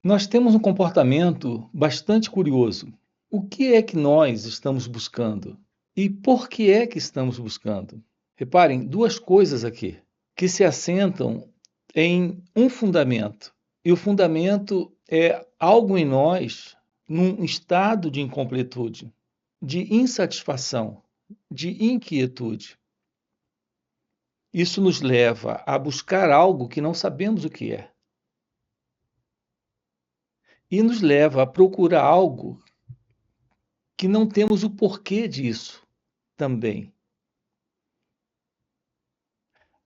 Nós temos um comportamento bastante curioso. O que é que nós estamos buscando? E por que é que estamos buscando? Reparem, duas coisas aqui que se assentam em um fundamento. E o fundamento é algo em nós num estado de incompletude, de insatisfação, de inquietude. Isso nos leva a buscar algo que não sabemos o que é. E nos leva a procurar algo que não temos o porquê disso também.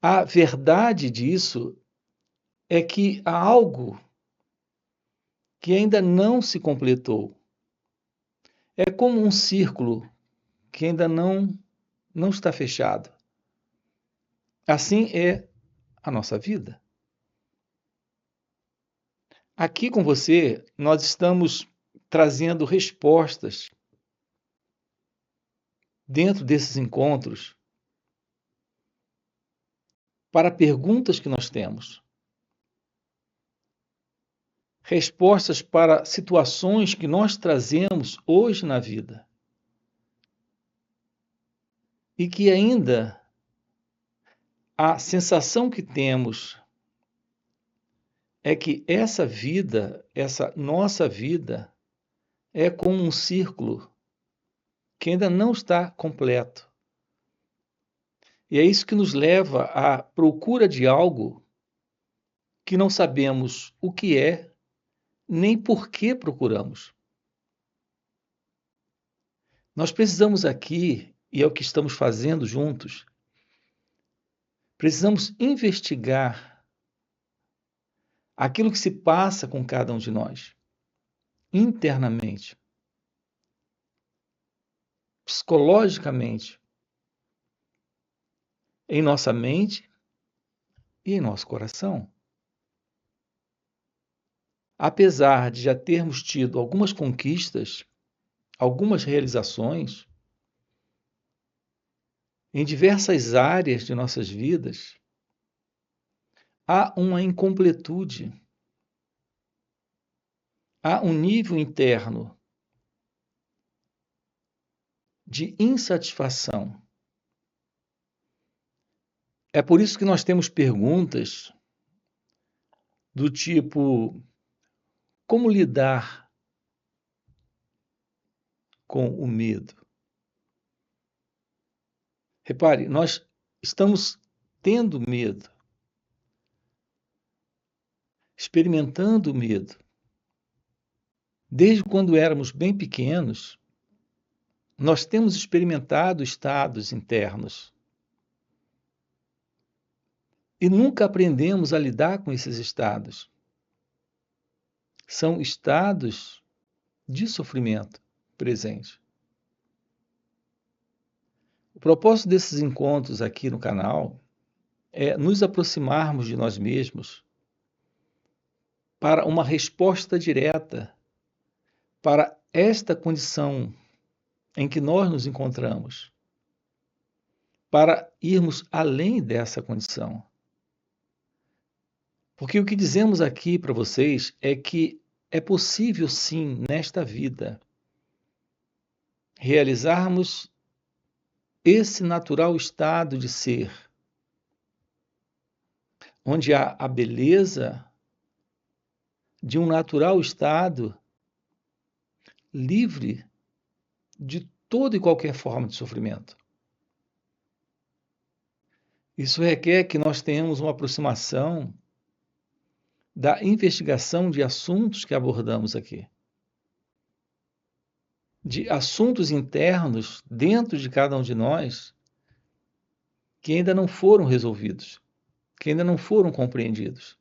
A verdade disso é que há algo que ainda não se completou. É como um círculo que ainda não está fechado. Assim é a nossa vida. Aqui com você, nós estamos trazendo respostas dentro desses encontros para perguntas que nós temos. Respostas para situações que nós trazemos hoje na vida. E que ainda a sensação que temos é que essa vida, essa nossa vida, é como um círculo que ainda não está completo. E é isso que nos leva à procura de algo que não sabemos o que é, nem por que procuramos. Nós precisamos aqui, e é o que estamos fazendo juntos, precisamos investigar aquilo que se passa com cada um de nós, internamente, psicologicamente, em nossa mente e em nosso coração. Apesar de já termos tido algumas conquistas, algumas realizações, em diversas áreas de nossas vidas, há uma incompletude, há um nível interno de insatisfação. É por isso que nós temos perguntas do tipo: como lidar com o medo? Repare, nós estamos tendo medo, experimentando o medo. Desde quando éramos bem pequenos, nós temos experimentado estados internos e nunca aprendemos a lidar com esses estados. São estados de sofrimento presente. O propósito desses encontros aqui no canal é nos aproximarmos de nós mesmos para uma resposta direta para esta condição em que nós nos encontramos, para irmos além dessa condição. Porque o que dizemos aqui para vocês é que é possível sim, nesta vida, realizarmos esse natural estado de ser, onde há a beleza de um natural estado livre de toda e qualquer forma de sofrimento. Isso requer que nós tenhamos uma aproximação da investigação de assuntos que abordamos aqui. De assuntos internos dentro de cada um de nós que ainda não foram resolvidos, que ainda não foram compreendidos.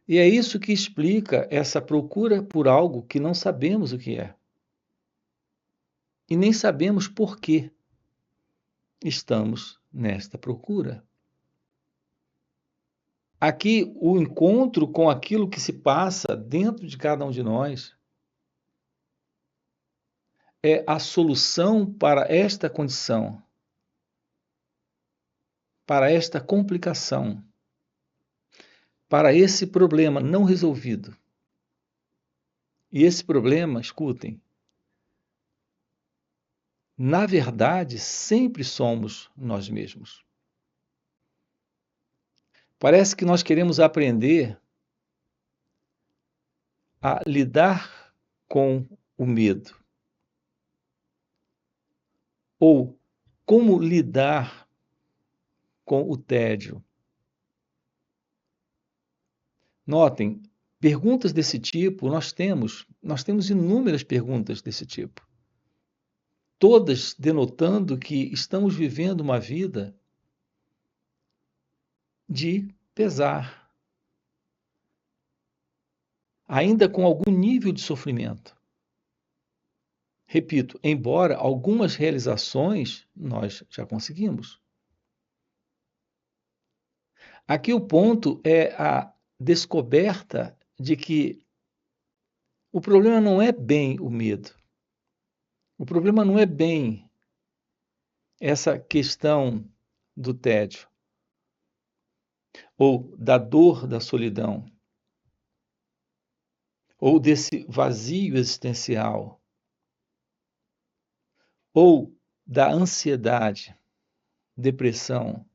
E é isso que explica essa procura por algo que não sabemos o que é. E nem sabemos por que estamos nesta procura. Aqui, o encontro com aquilo que se passa dentro de cada um de nós é a solução para esta condição, para esta complicação. para esse problema não resolvido. E esse problema, escutem, na verdade, sempre somos nós mesmos. Parece que nós queremos aprender a lidar com o medo. Ou como lidar com o tédio. Notem, perguntas desse tipo nós temos inúmeras perguntas desse tipo. Todas denotando que estamos vivendo uma vida de pesar, ainda com algum nível de sofrimento. Repito, embora algumas realizações nós já conseguimos. Aqui o ponto é a descoberta de que o problema não é bem o medo. O problema não é bem essa questão do tédio ou da dor da solidão ou desse vazio existencial ou da ansiedade, depressão,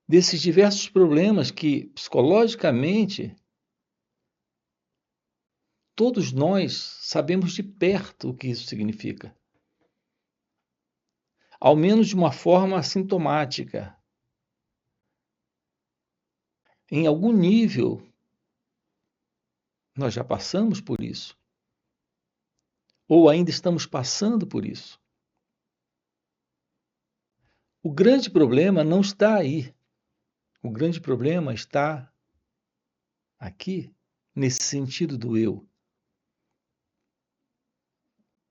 desses diversos problemas que psicologicamente todos nós sabemos de perto o que isso significa. Ao menos de uma forma sintomática. Em algum nível, nós já passamos por isso. Ou ainda estamos passando por isso. O grande problema não está aí. O grande problema está aqui, nesse sentido do eu.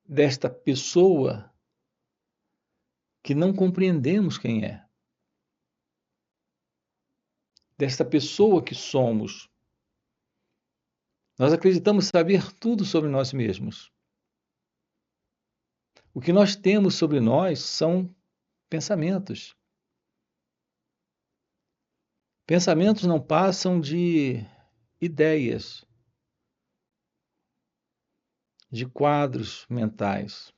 Desta pessoa que não compreendemos quem é. Desta pessoa que somos. Nós acreditamos saber tudo sobre nós mesmos. O que nós temos sobre nós são pensamentos. Pensamentos não passam de ideias, de quadros mentais,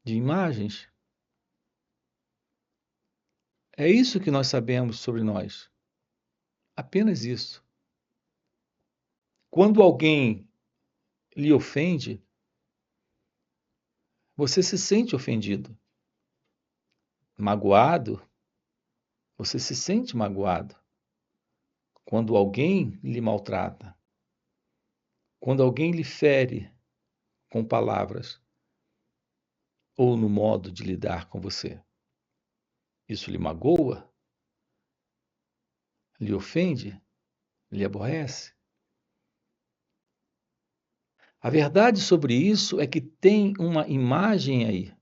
de imagens. É isso que nós sabemos sobre nós. Apenas isso. Quando alguém lhe ofende, você se sente ofendido. Magoado, você se sente magoado. Quando alguém lhe maltrata, quando alguém lhe fere com palavras ou no modo de lidar com você, isso lhe magoa, lhe ofende, lhe aborrece. A verdade sobre isso é que tem uma imagem aí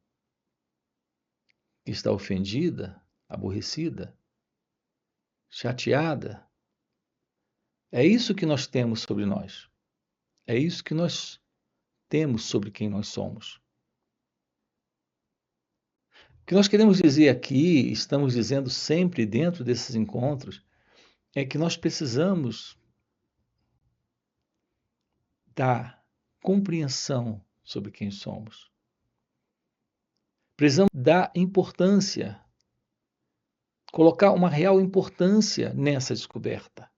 que está ofendida, aborrecida, chateada. É isso que nós temos sobre nós. É isso que nós temos sobre quem nós somos. O que nós queremos dizer aqui, estamos dizendo sempre dentro desses encontros, é que nós precisamos da compreensão sobre quem somos. Precisamos dar importância, colocar uma real importância nessa descoberta.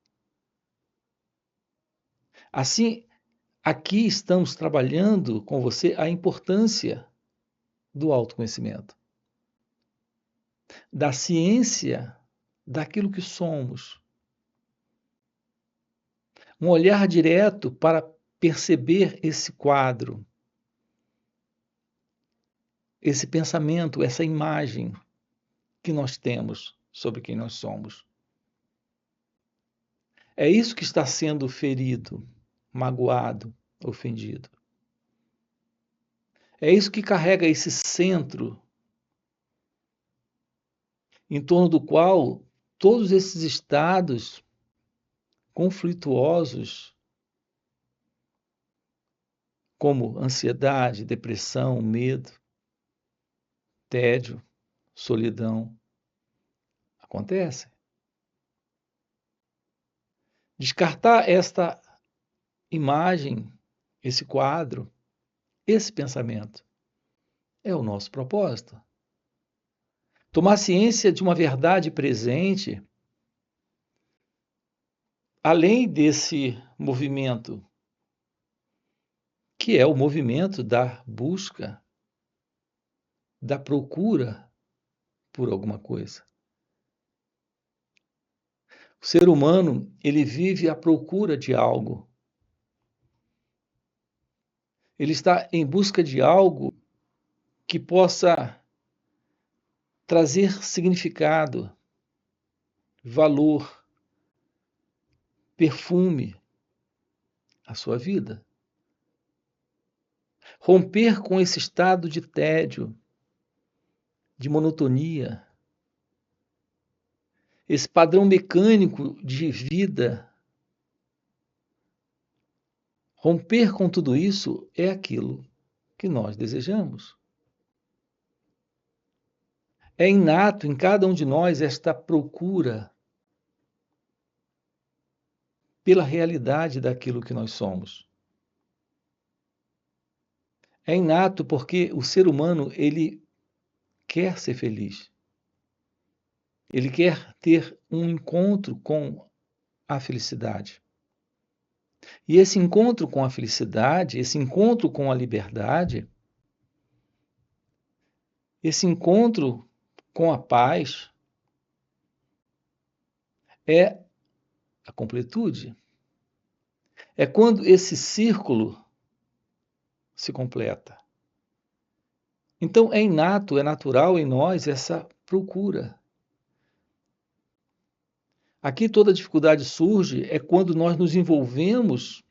Assim, aqui estamos trabalhando com você a importância do autoconhecimento, da ciência daquilo que somos. Um olhar direto para perceber esse quadro, esse pensamento, essa imagem que nós temos sobre quem nós somos. É isso que está sendo ferido, magoado, ofendido. É isso que carrega esse centro em torno do qual todos esses estados conflituosos, como ansiedade, depressão, medo, tédio, solidão, acontecem. Descartar esta imagem, esse quadro, esse pensamento é o nosso propósito. Tomar ciência de uma verdade presente, além desse movimento, que é o movimento da busca, da procura por alguma coisa. O ser humano, ele vive à procura de algo. Ele está em busca de algo que possa trazer significado, valor, perfume à sua vida. Romper com esse estado de tédio, de monotonia, esse padrão mecânico de vida. Romper com tudo isso é aquilo que nós desejamos. É inato em cada um de nós esta procura pela realidade daquilo que nós somos. É inato porque o ser humano, ele quer ser feliz. Ele quer ter um encontro com a felicidade. E esse encontro com a felicidade, esse encontro com a liberdade, esse encontro com a paz é a completude. É quando esse círculo se completa. Então é inato, é natural em nós essa procura. Aqui toda dificuldade surge é quando nós nos envolvemos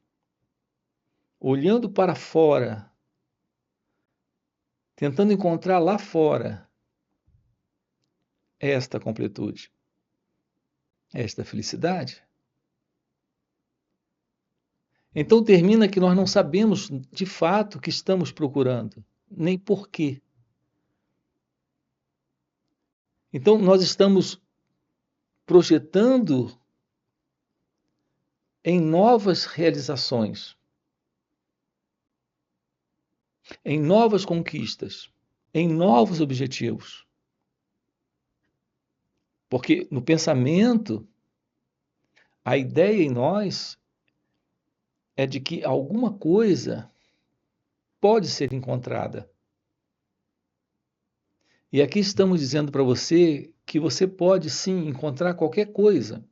olhando para fora, tentando encontrar lá fora esta completude, esta felicidade. Então termina que nós não sabemos de fato o que estamos procurando, nem por quê. Então nós estamos projetando em novas realizações, em novas conquistas, em novos objetivos. Porque no pensamento, a ideia em nós é de que alguma coisa pode ser encontrada. E aqui estamos dizendo para você que você pode sim encontrar qualquer coisa.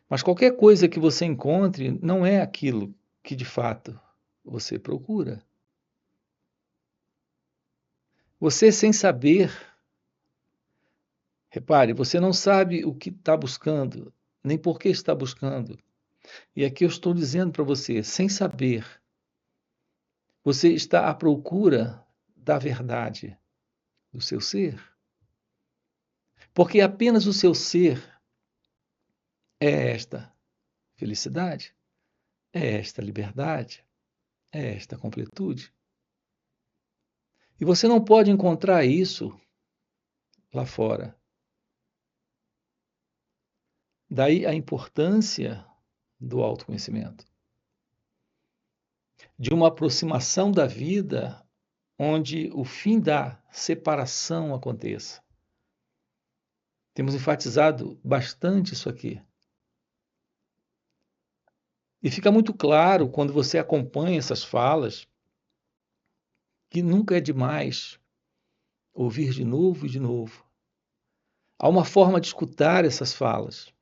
Mas qualquer coisa que você encontre não é aquilo que de fato você procura. Você sem saber, repare, você não sabe o que está buscando, nem por que está buscando. E aqui eu estou dizendo para você, sem saber, você está à procura da verdade do seu ser. Porque apenas o seu ser é esta felicidade, é esta liberdade, é esta completude. E você não pode encontrar isso lá fora. Daí a importância do autoconhecimento, de uma aproximação da vida onde o fim da separação aconteça. Temos enfatizado bastante isso aqui. E fica muito claro quando você acompanha essas falas que nunca é demais ouvir de novo e de novo. Há uma forma de escutar essas falas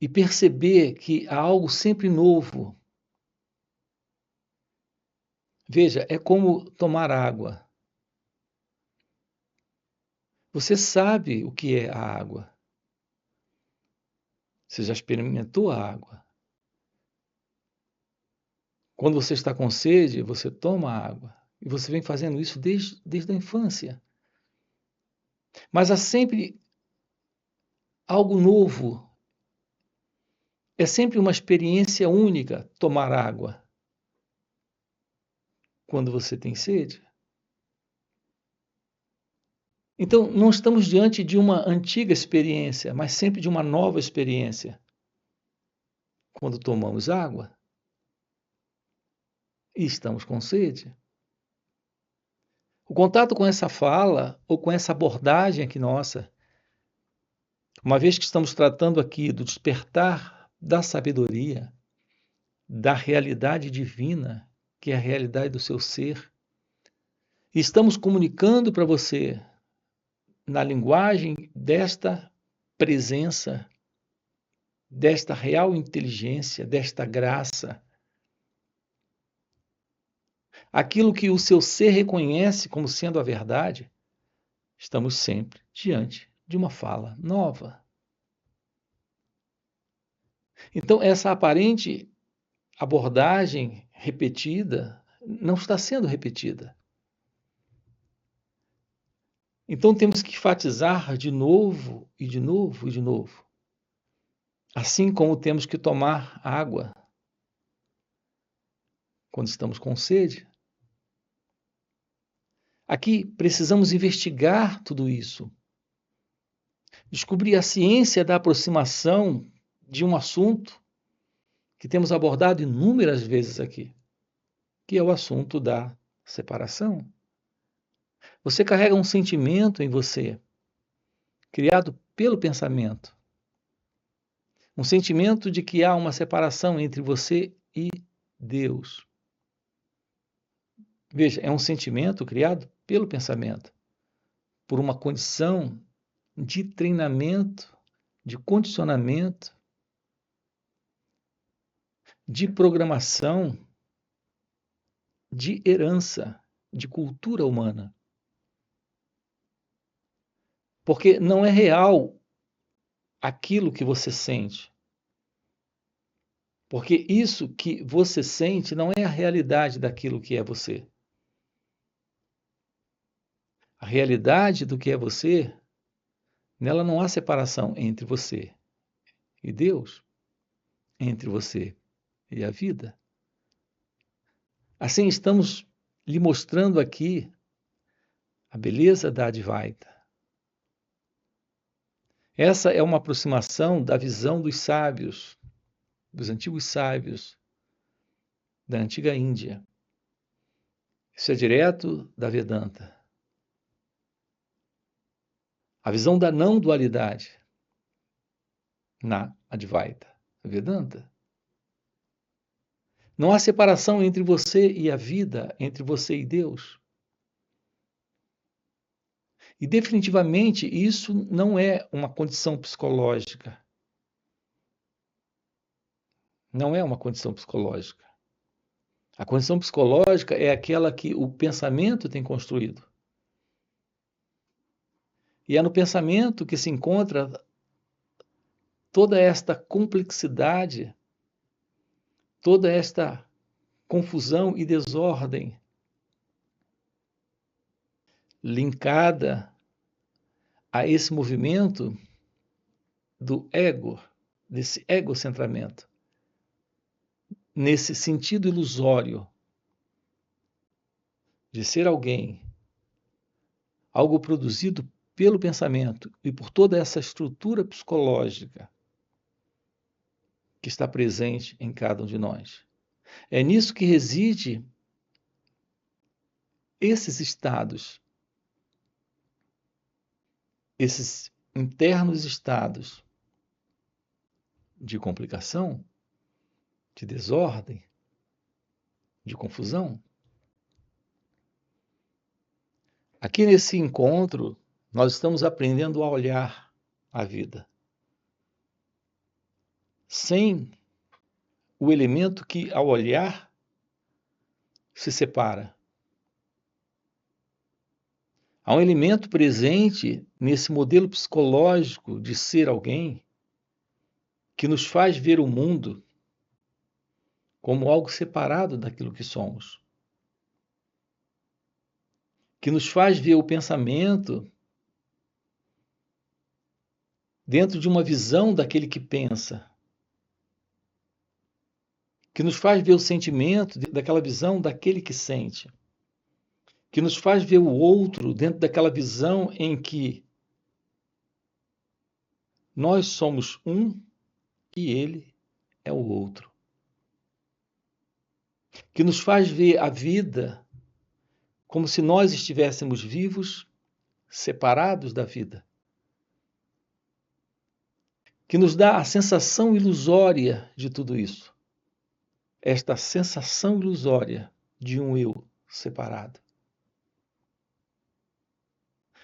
e perceber que há algo sempre novo. Veja, é como tomar água. Você sabe o que é a água. Você já experimentou a água. Quando você está com sede, você toma água. E você vem fazendo isso desde a infância. Mas há sempre algo novo. É sempre uma experiência única tomar água. Quando você tem sede. Então, não estamos diante de uma antiga experiência, mas sempre de uma nova experiência. Quando tomamos água e estamos com sede. O contato com essa fala ou com essa abordagem aqui nossa, uma vez que estamos tratando aqui do despertar da sabedoria, da realidade divina, que é a realidade do seu ser, e estamos comunicando para você na linguagem desta presença, desta real inteligência, desta graça, aquilo que o seu ser reconhece como sendo a verdade, estamos sempre diante de uma fala nova. Então, essa aparente abordagem repetida não está sendo repetida. Então, temos que enfatizar de novo e de novo e de novo. Assim como temos que tomar água quando estamos com sede. Aqui precisamos investigar tudo isso. Descobrir a ciência da aproximação de um assunto que temos abordado inúmeras vezes aqui, que é o assunto da separação. Você carrega um sentimento em você, criado pelo pensamento. Um sentimento de que há uma separação entre você e Deus. Veja, é um sentimento criado pelo pensamento, por uma condição de treinamento, de condicionamento, de programação, de herança, de cultura humana. Porque não é real aquilo que você sente. Porque isso que você sente não é a realidade daquilo que é você. A realidade do que é você, nela não há separação entre você e Deus, entre você e a vida. Assim, estamos lhe mostrando aqui a beleza da Advaita. Essa é uma aproximação da visão dos sábios, dos antigos sábios da antiga Índia. Isso é direto da Vedanta. A visão da não dualidade na Advaita Vedanta. Não há separação entre você e a vida, entre você e Deus. E definitivamente isso não é uma condição psicológica. Não é uma condição psicológica. A condição psicológica é aquela que o pensamento tem construído. E é no pensamento que se encontra toda esta complexidade, toda esta confusão e desordem linkada a esse movimento do ego, desse egocentramento, nesse sentido ilusório de ser alguém, algo produzido pelo pensamento e por toda essa estrutura psicológica que está presente em cada um de nós. É nisso que reside esses estados, esses internos estados de complicação, de desordem, de confusão. Aqui nesse encontro, nós estamos aprendendo a olhar a vida sem o elemento que, ao olhar, se separa. Há um elemento presente nesse modelo psicológico de ser alguém que nos faz ver o mundo como algo separado daquilo que somos. Que nos faz ver o pensamento dentro de uma visão daquele que pensa. Que nos faz ver o sentimento daquela visão daquele que sente. que nos faz ver o outro dentro daquela visão em que nós somos um e ele é o outro, que nos faz ver a vida como se nós estivéssemos vivos, separados da vida, que nos dá a sensação ilusória de tudo isso, esta sensação ilusória de um eu separado.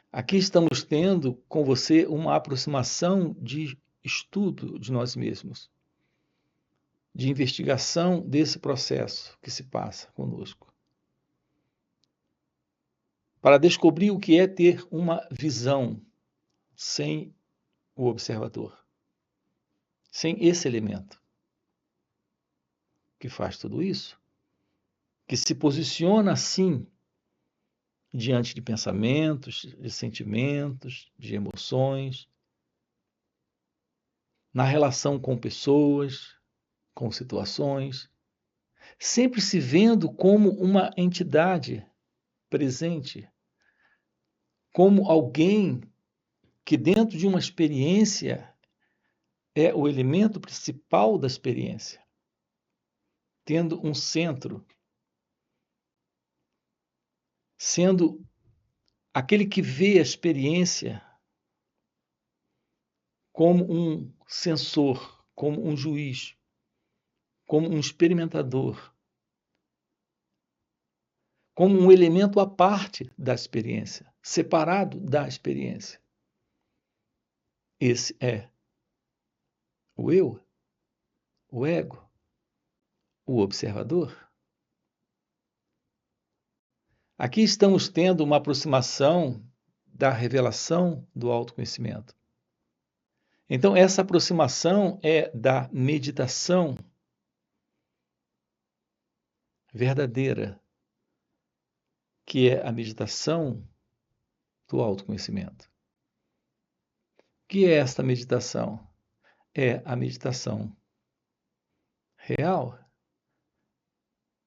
Aqui estamos tendo com você uma aproximação de estudo de nós mesmos, de investigação desse processo que se passa conosco, para descobrir o que é ter uma visão sem o observador, sem esse elemento que faz tudo isso, que se posiciona assim diante de pensamentos, de sentimentos, de emoções, na relação com pessoas, com situações, sempre se vendo como uma entidade presente, como alguém que dentro de uma experiência é o elemento principal da experiência, tendo um centro, sendo aquele que vê a experiência como um sensor, como um juiz, como um experimentador, como um elemento à parte da experiência, separado da experiência. Esse é o eu, o ego, o observador. Aqui estamos tendo uma aproximação da revelação do autoconhecimento. Então, essa aproximação é da meditação verdadeira, que é a meditação do autoconhecimento. O que é esta meditação? É a meditação real.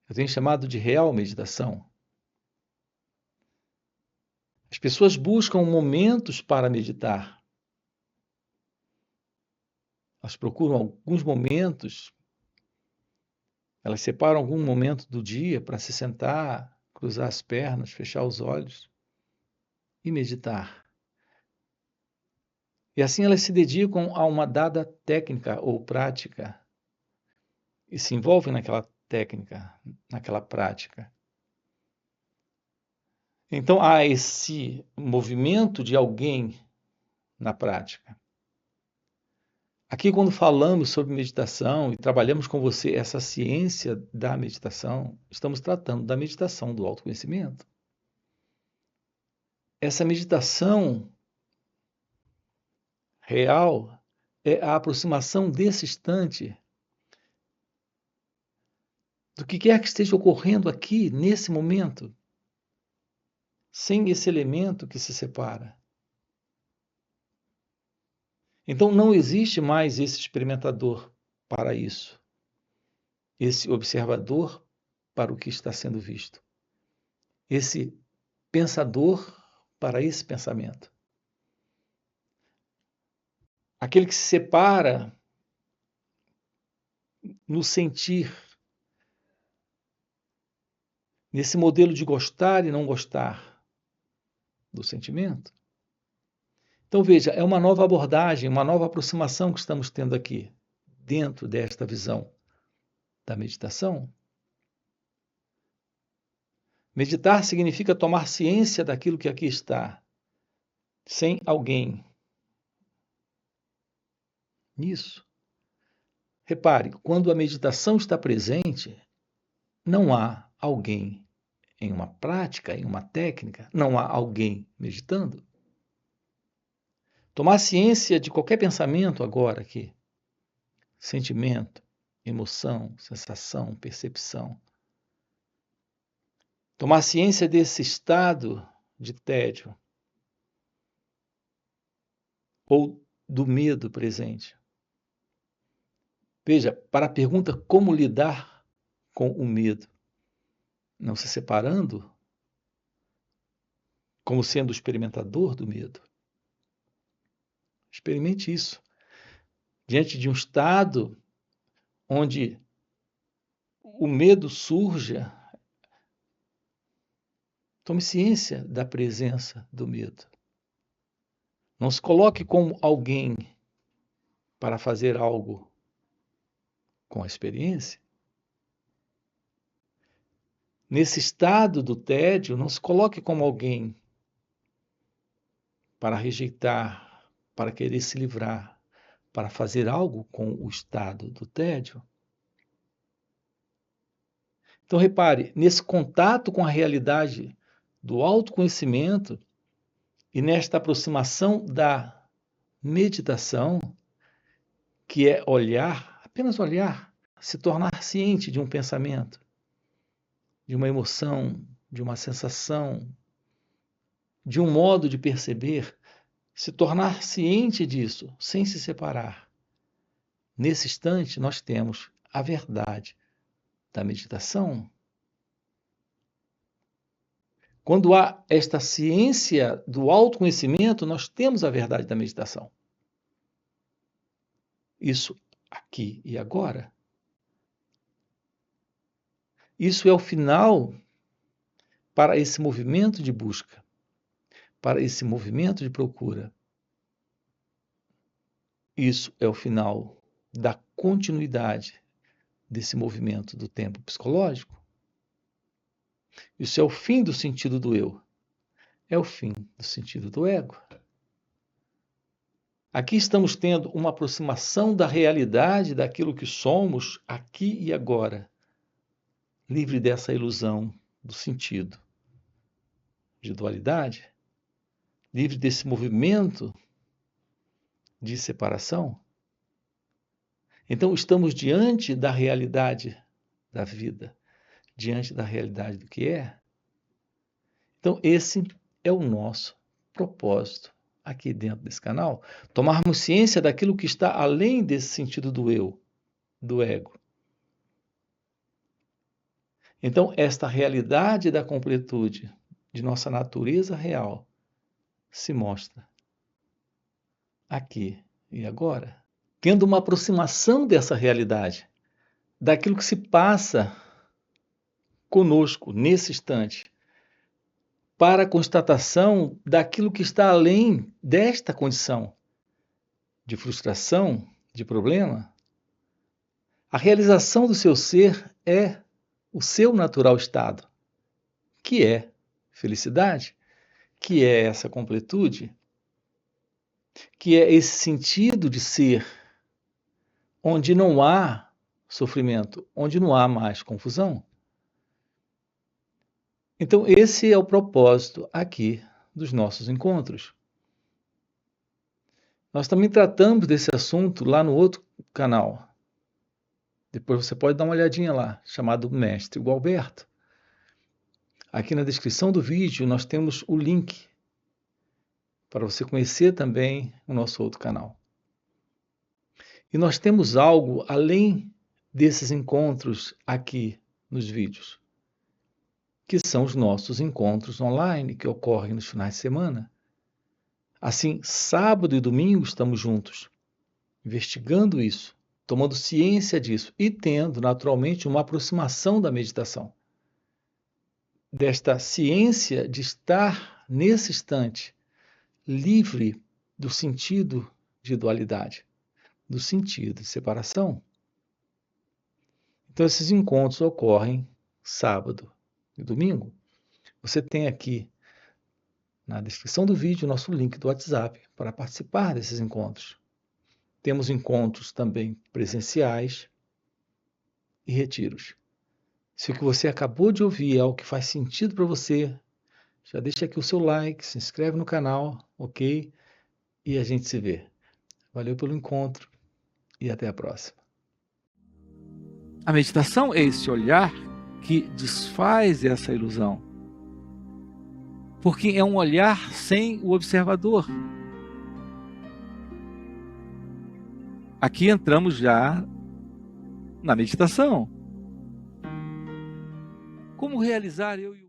Eu tenho chamado de real meditação. As pessoas buscam momentos para meditar. Elas procuram alguns momentos, elas separam algum momento do dia para se sentar, cruzar as pernas, fechar os olhos e meditar. E assim elas se dedicam a uma dada técnica ou prática e se envolvem naquela técnica, naquela prática. Então há esse movimento de alguém na prática. Aqui, quando falamos sobre meditação e trabalhamos com você essa ciência da meditação, estamos tratando da meditação do autoconhecimento. Essa meditação real é a aproximação desse instante do que quer que esteja ocorrendo aqui, nesse momento, sem esse elemento que se separa. Então não existe mais esse experimentador para isso, esse observador para o que está sendo visto, esse pensador para esse pensamento. Aquele que se separa no sentir, nesse modelo de gostar e não gostar do sentimento. Então veja, é uma nova abordagem, uma nova aproximação que estamos tendo aqui, dentro desta visão da meditação. Meditar significa tomar ciência daquilo que aqui está, sem alguém. Nisso. Repare, quando a meditação está presente, não há alguém em uma prática, em uma técnica, não há alguém meditando. Tomar ciência de qualquer pensamento agora aqui, sentimento, emoção, sensação, percepção. Tomar ciência desse estado de tédio ou do medo presente. Veja, para a pergunta como lidar com o medo, não se separando como sendo o experimentador do medo. Experimente isso. Diante de um estado onde o medo surja, tome ciência da presença do medo. Não se coloque como alguém para fazer algo com a experiência. Nesse estado do tédio, não se coloque como alguém para rejeitar, para querer se livrar, para fazer algo com o estado do tédio. Então, repare, nesse contato com a realidade do autoconhecimento e nesta aproximação da meditação, que é olhar, apenas olhar, se tornar ciente de um pensamento, de uma emoção, de uma sensação, de um modo de perceber, se tornar ciente disso, sem se separar. Nesse instante, nós temos a verdade da meditação. Quando há esta ciência do autoconhecimento, nós temos a verdade da meditação. Isso aqui e agora. Isso é o final para esse movimento de busca, para esse movimento de procura. Isso é o final da continuidade desse movimento do tempo psicológico. Isso é o fim do sentido do eu. É o fim do sentido do ego. Aqui estamos tendo uma aproximação da realidade daquilo que somos aqui e agora, livre dessa ilusão do sentido de dualidade, livre desse movimento de separação. Então, estamos diante da realidade da vida, diante da realidade do que é. Então, esse é o nosso propósito aqui dentro desse canal, tomarmos ciência daquilo que está além desse sentido do eu, do ego. Então, esta realidade da completude de nossa natureza real se mostra aqui e agora, tendo uma aproximação dessa realidade, daquilo que se passa conosco nesse instante, para a constatação daquilo que está além desta condição de frustração, de problema. A realização do seu ser é o seu natural estado, que é felicidade, que é essa completude, que é esse sentido de ser, onde não há sofrimento, onde não há mais confusão. Então, esse é o propósito aqui dos nossos encontros. Nós também tratamos desse assunto lá no outro canal. Depois você pode dar uma olhadinha lá, chamado Mestre Gualberto. Aqui na descrição do vídeo nós temos o link para você conhecer também o nosso outro canal. E nós temos algo além desses encontros aqui nos vídeos, que são os nossos encontros online que ocorrem nos finais de semana. Assim, sábado e domingo estamos juntos, investigando isso, tomando ciência disso e tendo, naturalmente, uma aproximação da meditação. Desta ciência de estar nesse instante livre do sentido de dualidade, do sentido de separação. Então, esses encontros ocorrem sábado e domingo. Você tem aqui na descrição do vídeo o nosso link do WhatsApp para participar desses encontros. Temos encontros também presenciais e retiros. Se o que você acabou de ouvir é algo que faz sentido para você, já deixa aqui o seu like, se inscreve no canal, ok? E a gente se vê. Valeu pelo encontro e até a próxima. A meditação é esse olhar que desfaz essa ilusão. Porque é um olhar sem o observador. Aqui entramos já na meditação. Como realizar eu e o